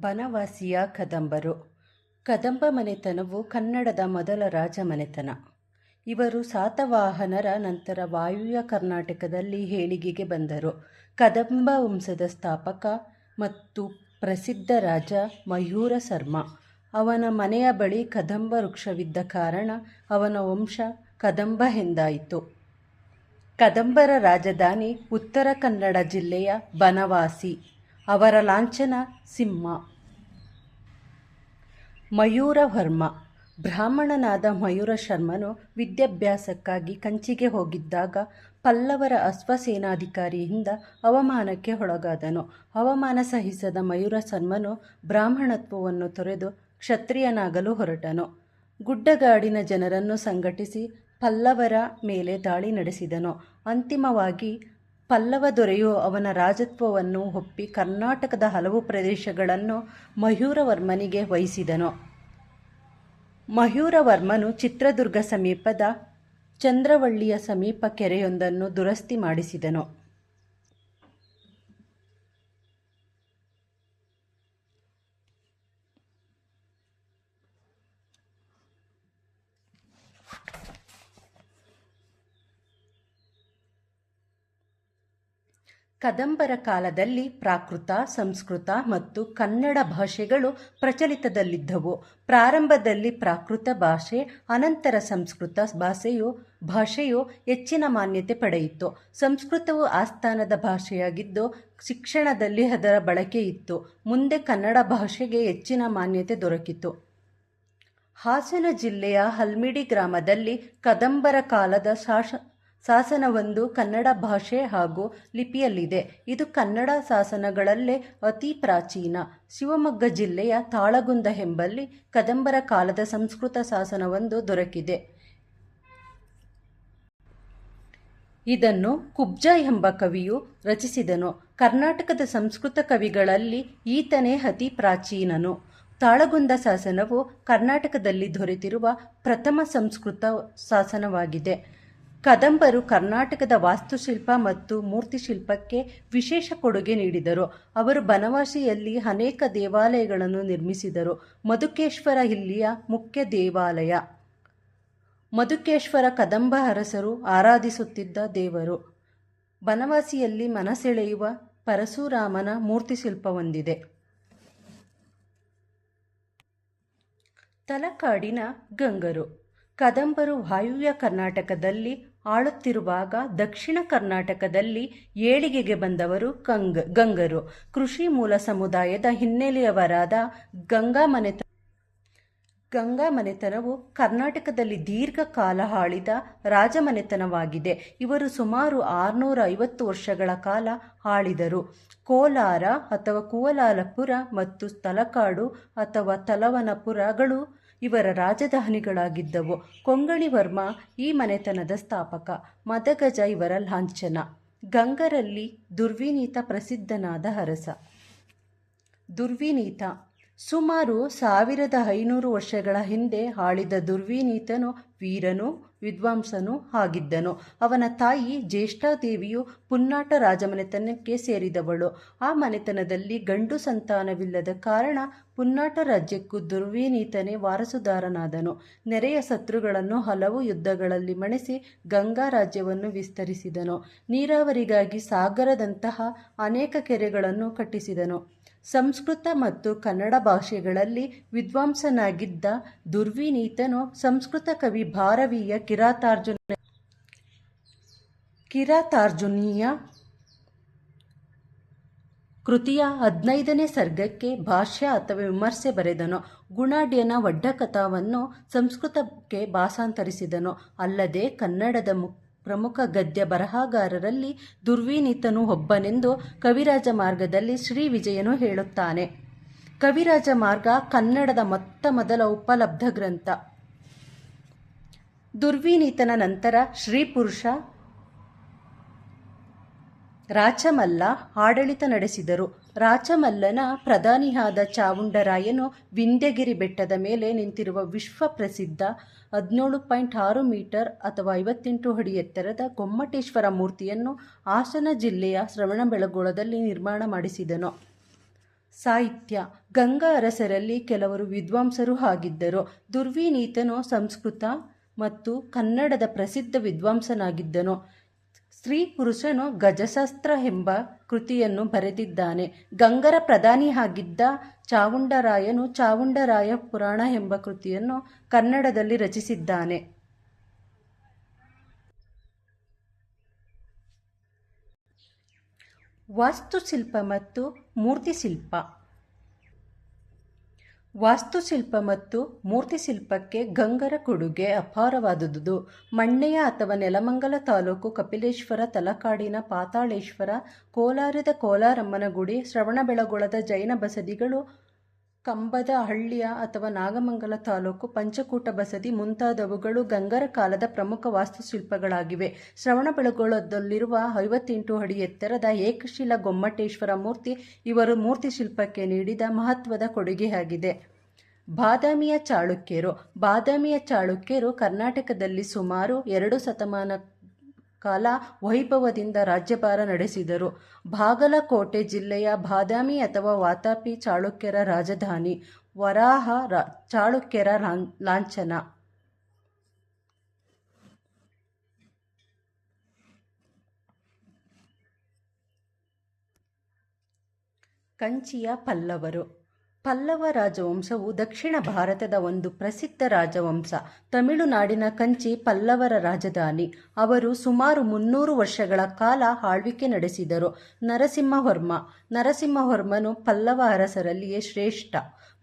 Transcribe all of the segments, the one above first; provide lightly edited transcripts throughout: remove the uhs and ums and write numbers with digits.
ಬನವಾಸಿಯ ಕದಂಬರು. ಕದಂಬ ಮನೆತನವು ಕನ್ನಡದ ಮೊದಲ ರಾಜಮನೆತನ. ಇವರು ಸಾತವಾಹನರ ನಂತರ ವಾಯುವ್ಯ ಕರ್ನಾಟಕದಲ್ಲಿ ಏಳಿಗೆಗೆ ಬಂದರು. ಕದಂಬ ವಂಶದ ಸ್ಥಾಪಕ ಮತ್ತು ಪ್ರಸಿದ್ಧ ರಾಜ ಮಯೂರ ಸರ್ಮ. ಅವನ ಮನೆಯ ಬಳಿ ಕದಂಬ ವೃಕ್ಷವಿದ್ದ ಕಾರಣ ಅವನ ವಂಶ ಕದಂಬ ಎಂದಾಯಿತು. ಕದಂಬರ ರಾಜಧಾನಿ ಉತ್ತರ ಕನ್ನಡ ಜಿಲ್ಲೆಯ ಬನವಾಸಿ. ಅವರ ಲಾಂಛನ ಸಿಂಹ. ಮಯೂರವರ್ಮ. ಬ್ರಾಹ್ಮಣನಾದ ಮಯೂರ ಶರ್ಮನು ವಿದ್ಯಾಭ್ಯಾಸಕ್ಕಾಗಿ ಕಂಚಿಗೆ ಹೋಗಿದ್ದಾಗ ಪಲ್ಲವರ ಅಶ್ವಸೇನಾಧಿಕಾರಿಯಿಂದ ಅವಮಾನಕ್ಕೆ ಒಳಗಾದನು. ಅವಮಾನ ಸಹಿಸದ ಮಯೂರ ಶರ್ಮನು ಬ್ರಾಹ್ಮಣತ್ವವನ್ನು ತೊರೆದು ಕ್ಷತ್ರಿಯನಾಗಲು ಹೊರಟನು. ಗುಡ್ಡಗಾಡಿನ ಜನರನ್ನು ಸಂಘಟಿಸಿ ಪಲ್ಲವರ ಮೇಲೆ ದಾಳಿ ನಡೆಸಿದನು. ಅಂತಿಮವಾಗಿ ಪಲ್ಲವ ದೊರೆಯು ಅವನ ರಾಜತ್ವವನ್ನು ಒಪ್ಪಿ ಕರ್ನಾಟಕದ ಹಲವು ಪ್ರದೇಶಗಳನ್ನು ಮಯೂರವರ್ಮನಿಗೆ ವಹಿಸಿದನು. ಮಯೂರವರ್ಮನು ಚಿತ್ರದುರ್ಗ ಸಮೀಪದ ಚಂದ್ರವಳ್ಳಿಯ ಸಮೀಪ ಕೆರೆಯೊಂದನ್ನು ದುರಸ್ತಿ ಮಾಡಿಸಿದನು. ಕದಂಬರ ಕಾಲದಲ್ಲಿ ಪ್ರಾಕೃತ, ಸಂಸ್ಕೃತ ಮತ್ತು ಕನ್ನಡ ಭಾಷೆಗಳು ಪ್ರಚಲಿತದಲ್ಲಿದ್ದವು. ಪ್ರಾರಂಭದಲ್ಲಿ ಪ್ರಾಕೃತ ಭಾಷೆ, ಅನಂತರ ಸಂಸ್ಕೃತ ಭಾಷೆಯು ಹೆಚ್ಚಿನ ಮಾನ್ಯತೆ ಪಡೆಯಿತು. ಸಂಸ್ಕೃತವು ಆಸ್ಥಾನದ ಭಾಷೆಯಾಗಿದ್ದು ಶಿಕ್ಷಣದಲ್ಲಿ ಅದರ ಬಳಕೆ ಇತ್ತು. ಮುಂದೆ ಕನ್ನಡ ಭಾಷೆಗೆ ಹೆಚ್ಚಿನ ಮಾನ್ಯತೆ ದೊರಕಿತು. ಹಾಸನ ಜಿಲ್ಲೆಯ ಹಲ್ಮಿಡಿ ಗ್ರಾಮದಲ್ಲಿ ಕದಂಬರ ಕಾಲದ ಶಾಸನವೊಂದು ಕನ್ನಡ ಭಾಷೆ ಹಾಗೂ ಲಿಪಿಯಲ್ಲಿದೆ. ಇದು ಕನ್ನಡ ಶಾಸನಗಳಲ್ಲೇ ಅತಿ ಪ್ರಾಚೀನ. ಶಿವಮೊಗ್ಗ ಜಿಲ್ಲೆಯ ತಾಳಗುಂದ ಎಂಬಲ್ಲಿ ಕದಂಬರ ಕಾಲದ ಸಂಸ್ಕೃತ ಶಾಸನವೊಂದು ದೊರಕಿದೆ. ಇದನ್ನು ಕುಬ್ಜ ಎಂಬ ಕವಿಯು ರಚಿಸಿದನು. ಕರ್ನಾಟಕದ ಸಂಸ್ಕೃತ ಕವಿಗಳಲ್ಲಿ ಈತನೇ ಅತಿ ಪ್ರಾಚೀನನು. ತಾಳಗುಂದ ಶಾಸನವು ಕರ್ನಾಟಕದಲ್ಲಿ ದೊರೆತಿರುವ ಪ್ರಥಮ ಸಂಸ್ಕೃತ ಶಾಸನವಾಗಿದೆ. ಕದಂಬರು ಕರ್ನಾಟಕದ ವಾಸ್ತುಶಿಲ್ಪ ಮತ್ತು ಮೂರ್ತಿಶಿಲ್ಪಕ್ಕೆ ವಿಶೇಷ ಕೊಡುಗೆ ನೀಡಿದರು. ಅವರು ಬನವಾಸಿಯಲ್ಲಿ ಅನೇಕ ದೇವಾಲಯಗಳನ್ನು ನಿರ್ಮಿಸಿದರು. ಮಧುಕೇಶ್ವರ ಇಲ್ಲಿಯ ಮುಖ್ಯ ದೇವಾಲಯ. ಮಧುಕೇಶ್ವರ ಕದಂಬ ಅರಸರು ಆರಾಧಿಸುತ್ತಿದ್ದ ದೇವರು. ಬನವಾಸಿಯಲ್ಲಿ ಮನಸೆಳೆಯುವ ಪರಶುರಾಮನ ಮೂರ್ತಿಶಿಲ್ಪ ಹೊಂದಿದೆ. ತಲಕಾಡಿನ ಗಂಗರು. ಕದಂಬರು ವಾಯುವ್ಯ ಕರ್ನಾಟಕದಲ್ಲಿ ಆಳುತ್ತಿರುವಾಗ ದಕ್ಷಿಣ ಕರ್ನಾಟಕದಲ್ಲಿ ಏಳಿಗೆಗೆ ಬಂದವರು ಗಂಗರು. ಕೃಷಿ ಮೂಲ ಸಮುದಾಯದ ಹಿನ್ನೆಲೆಯವರಾದ ಗಂಗಾ ಮನೆತನವು ಕರ್ನಾಟಕದಲ್ಲಿ ದೀರ್ಘಕಾಲ ಆಳಿದ ರಾಜಮನೆತನವಾಗಿದೆ. ಇವರು ಸುಮಾರು 650 ವರ್ಷಗಳ ಕಾಲ ಆಳಿದರು. ಕೋಲಾರ ಅಥವಾ ಕುವಲಾಲಪುರ ಮತ್ತು ತಲಕಾಡು ಅಥವಾ ತಲವನಪುರಗಳು ಇವರ ರಾಜಧಾನಿಗಳಾಗಿದ್ದವು. ಕೊಂಗಣಿ ವರ್ಮ ಈ ಮನೆತನದ ಸ್ಥಾಪಕ. ಮದಗಜ ಇವರ ಲಾಂಛನ. ಗಂಗರಲ್ಲಿ ದುರ್ವಿನೀತ ಪ್ರಸಿದ್ಧನಾದ ಅರಸ. ದುರ್ವಿನೀತ ಸುಮಾರು 1500 ವರ್ಷಗಳ ಹಿಂದೆ ಆಳಿದ ದುರ್ವಿನೀತನು ವೀರನೂ ವಿದ್ವಾಂಸನೂ ಆಗಿದ್ದನು. ಅವನ ತಾಯಿ ಜ್ಯೇಷ್ಠಾದೇವಿಯು ಪುನ್ನಾಟ ರಾಜಮನೆತನಕ್ಕೆ ಸೇರಿದವಳು. ಆ ಮನೆತನದಲ್ಲಿ ಗಂಡು ಸಂತಾನವಿಲ್ಲದ ಕಾರಣ ಪುನ್ನಾಟ ರಾಜ್ಯಕ್ಕೂ ದುರ್ವಿನೀತನೇ ವಾರಸುದಾರನಾದನು. ನೆರೆಯ ಶತ್ರುಗಳನ್ನು ಹಲವು ಯುದ್ಧಗಳಲ್ಲಿ ಮಣಿಸಿ ಗಂಗಾ ರಾಜ್ಯವನ್ನು ವಿಸ್ತರಿಸಿದನು. ನೀರಾವರಿಗಾಗಿ ಸಾಗರದಂತಹ ಅನೇಕ ಕೆರೆಗಳನ್ನು ಕಟ್ಟಿಸಿದನು. ಸಂಸ್ಕೃತ ಮತ್ತು ಕನ್ನಡ ಭಾಷೆಗಳಲ್ಲಿ ವಿದ್ವಾಂಸನಾಗಿದ್ದ ದುರ್ವಿನೀತನು ಸಂಸ್ಕೃತ ಕವಿ ಭಾರವಿಯ ಕಿರಾತಾರ್ಜುನೀಯ ಕೃತಿಯ 15ನೇ ಸರ್ಗಕ್ಕೆ ಭಾಷ್ಯ ಅಥವಾ ವಿಮರ್ಶೆ ಬರೆದನು. ಗುಣಾಢ್ಯನ ವಡ್ಡಕಥಾವನ್ನು ಸಂಸ್ಕೃತಕ್ಕೆ ಭಾಷಾಂತರಿಸಿದನು. ಅಲ್ಲದೆ ಕನ್ನಡದ ಪ್ರಮುಖ ಗದ್ಯ ಬರಹಗಾರರಲ್ಲಿ ದುರ್ವಿನೀತನು ಒಬ್ಬನೆಂದು ಕವಿರಾಜ ಮಾರ್ಗದಲ್ಲಿ ಶ್ರೀ ವಿಜಯನು ಹೇಳುತ್ತಾನೆ. ಕವಿರಾಜ ಮಾರ್ಗ ಕನ್ನಡದ ಮೊದಲ ಉಪಲಬ್ಧ ಗ್ರಂಥ. ದುರ್ವಿನೀತನ ನಂತರ ಶ್ರೀಪುರುಷ ರಾಚಮಲ್ಲ ಆಡಳಿತ ನಡೆಸಿದರು. ರಾಚಮಲ್ಲನ ಪ್ರಧಾನಿಯಾದ ಚಾವುಂಡರಾಯನು ವಿಂಧ್ಯಗಿರಿ ಬೆಟ್ಟದ ಮೇಲೆ ನಿಂತಿರುವ ವಿಶ್ವಪ್ರಸಿದ್ಧ 17.6 ಮೀಟರ್ ಅಥವಾ 58 ಅಡಿ ಎತ್ತರದ ಗೊಮ್ಮಟೇಶ್ವರ ಮೂರ್ತಿಯನ್ನು ಹಾಸನ ಜಿಲ್ಲೆಯ ಶ್ರವಣಬೆಳಗೊಳದಲ್ಲಿ ನಿರ್ಮಾಣ ಮಾಡಿಸಿದನು. ಸಾಹಿತ್ಯ. ಗಂಗಾ ಅರಸರಲ್ಲಿ ಕೆಲವರು ವಿದ್ವಾಂಸರು ಆಗಿದ್ದರು. ದುರ್ವಿನೀತನು ಸಂಸ್ಕೃತ ಮತ್ತು ಕನ್ನಡದ ಪ್ರಸಿದ್ಧ ವಿದ್ವಾಂಸನಾಗಿದ್ದನು. ಸ್ತ್ರೀ ಪುರುಷನು ಗಜಶಾಸ್ತ್ರ ಎಂಬ ಕೃತಿಯನ್ನು ಬರೆದಿದ್ದಾನೆ. ಗಂಗರ ಪ್ರಧಾನಿಯಾಗಿದ್ದ ಚಾವುಂಡರಾಯನು ಚಾವುಂಡರಾಯ ಪುರಾಣ ಎಂಬ ಕೃತಿಯನ್ನು ಕನ್ನಡದಲ್ಲಿ ರಚಿಸಿದ್ದಾನೆ. ವಾಸ್ತುಶಿಲ್ಪ ಮತ್ತು ಮೂರ್ತಿಶಿಲ್ಪ. ವಾಸ್ತುಶಿಲ್ಪ ಮತ್ತು ಮೂರ್ತಿಶಿಲ್ಪಕ್ಕೆ ಗಂಗರ ಕೊಡುಗೆ ಅಪಾರವಾದುದು. ಮಣ್ಣೆಯ ಅಥವಾ ನೆಲಮಂಗಲ ತಾಲೂಕು ಕಪಿಲೇಶ್ವರ, ತಲಕಾಡಿನ ಪಾತಾಳೇಶ್ವರ, ಕೋಲಾರದ ಕೋಲಾರಮ್ಮನ ಗುಡಿ, ಶ್ರವಣಬೆಳಗೊಳದ ಜೈನ ಬಸದಿಗಳು, ಕಂಬದ ಹಳ್ಳಿಯ ಅಥವಾ ನಾಗಮಂಗಲ ತಾಲೂಕು ಪಂಚಕೂಟ ಬಸದಿ ಮುಂತಾದವುಗಳು ಗಂಗರ ಕಾಲದ ಪ್ರಮುಖ ವಾಸ್ತುಶಿಲ್ಪಗಳಾಗಿವೆ. ಶ್ರವಣಬೆಳಗೊಳದಲ್ಲಿರುವ 58 ಅಡಿ ಎತ್ತರದ ಏಕಶಿಲಾ ಗೊಮ್ಮಟೇಶ್ವರ ಮೂರ್ತಿ ಇವರು ಮೂರ್ತಿಶಿಲ್ಪಕ್ಕೆ ನೀಡಿದ ಮಹತ್ವದ ಕೊಡುಗೆಯಾಗಿದೆ. ಬಾದಾಮಿಯ ಚಾಳುಕ್ಯರು. ಬಾದಾಮಿಯ ಚಾಳುಕ್ಯರು ಕರ್ನಾಟಕದಲ್ಲಿ ಸುಮಾರು 2 ಶತಮಾನ ಕಾಲ ವೈಭವದಿಂದ ರಾಜ್ಯಭಾರ ನಡೆಸಿದರು. ಬಾಗಲಕೋಟೆ ಜಿಲ್ಲೆಯ ಬಾದಾಮಿ ಅಥವಾ ವಾತಾಪಿ ಚಾಳುಕ್ಯರ ರಾಜಧಾನಿ. ವರಾಹ ಚಾಳುಕ್ಯರ ಲಾಂಛನ. ಕಂಚಿಯ ಪಲ್ಲವರು. ಪಲ್ಲವ ರಾಜವಂಶವು ದಕ್ಷಿಣ ಭಾರತದ ಒಂದು ಪ್ರಸಿದ್ಧ ರಾಜವಂಶ. ತಮಿಳುನಾಡಿನ ಕಂಚಿ ಪಲ್ಲವರ ರಾಜಧಾನಿ. ಅವರು ಸುಮಾರು 300 ವರ್ಷಗಳ ಕಾಲ ಆಳ್ವಿಕೆ ನಡೆಸಿದರು. ನರಸಿಂಹವರ್ಮನು ಪಲ್ಲವ ಅರಸರಲ್ಲಿಯೇ ಶ್ರೇಷ್ಠ.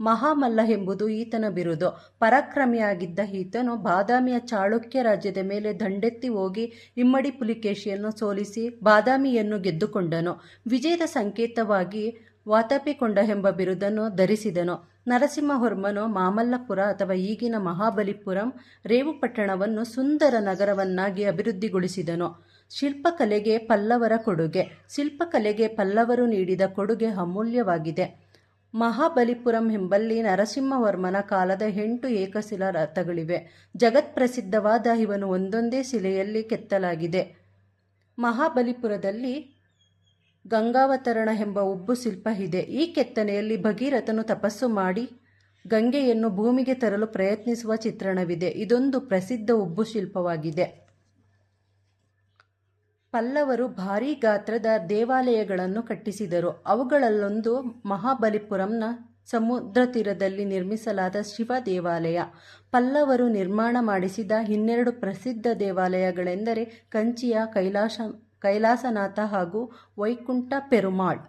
ಮಹಾಮಲ್ಲ ಎಂಬುದು ಈತನ ಬಿರುದು. ಪರಾಕ್ರಮಿಯಾಗಿದ್ದ ಈತನು ಬಾದಾಮಿಯ ಚಾಳುಕ್ಯ ರಾಜ್ಯದ ಮೇಲೆ ದಂಡೆತ್ತಿ ಹೋಗಿ ಇಮ್ಮಡಿ ಪುಲಿಕೇಶಿಯನ್ನು ಸೋಲಿಸಿ ಬಾದಾಮಿಯನ್ನು ಗೆದ್ದುಕೊಂಡನು. ವಿಜಯದ ಸಂಕೇತವಾಗಿ ವಾತಾಪಿಕೊಂಡ ಎಂಬ ಬಿರುದನ್ನು ಧರಿಸಿದನು. ನರಸಿಂಹವರ್ಮನು ಮಾಮಲ್ಲಪುರ ಅಥವಾ ಈಗಿನ ಮಹಾಬಲಿಪುರಂ ರೇವುಪಟ್ಟಣವನ್ನು ಸುಂದರ ನಗರವನ್ನಾಗಿ ಅಭಿವೃದ್ಧಿಗೊಳಿಸಿದನು. ಶಿಲ್ಪಕಲೆಗೆ ಪಲ್ಲವರ ಕೊಡುಗೆ. ಶಿಲ್ಪಕಲೆಗೆ ಪಲ್ಲವರು ನೀಡಿದ ಕೊಡುಗೆ ಅಮೂಲ್ಯವಾಗಿದೆ. ಮಹಾಬಲಿಪುರಂ ಎಂಬಲ್ಲಿ ನರಸಿಂಹವರ್ಮನ ಕಾಲದ 8 ಏಕಶಿಲಾ ರಥಗಳಿವೆ. ಜಗತ್ಪ್ರಸಿದ್ಧವಾದ ಇವನ್ನು ಒಂದೊಂದೇ ಶಿಲೆಯಲ್ಲಿ ಕೆತ್ತಲಾಗಿದೆ. ಮಹಾಬಲಿಪುರದಲ್ಲಿ ಗಂಗಾವತರಣ ಎಂಬ ಉಬ್ಬು ಶಿಲ್ಪ ಇದೆ. ಈ ಕೆತ್ತನೆಯಲ್ಲಿ ಭಗೀರಥನು ತಪಸ್ಸು ಮಾಡಿ ಗಂಗೆಯನ್ನು ಭೂಮಿಗೆ ತರಲು ಪ್ರಯತ್ನಿಸುವ ಚಿತ್ರಣವಿದೆ. ಇದೊಂದು ಪ್ರಸಿದ್ಧ ಉಬ್ಬು ಶಿಲ್ಪವಾಗಿದೆ. ಪಲ್ಲವರು ಭಾರೀ ಗಾತ್ರದ ದೇವಾಲಯಗಳನ್ನು ಕಟ್ಟಿಸಿದರು. ಅವುಗಳಲ್ಲೊಂದು ಮಹಾಬಲಿಪುರಂನ ಸಮುದ್ರ ತೀರದಲ್ಲಿ ನಿರ್ಮಿಸಲಾದ ಶಿವ ದೇವಾಲಯ. ಪಲ್ಲವರು ನಿರ್ಮಾಣ ಮಾಡಿಸಿದ 12 ಪ್ರಸಿದ್ಧ ದೇವಾಲಯಗಳೆಂದರೆ ಕಂಚಿಯ ಕೈಲಾಸನಾಥ ಹಾಗೂ ವೈಕುಂಠ ಪೆರುಮಾಳ್.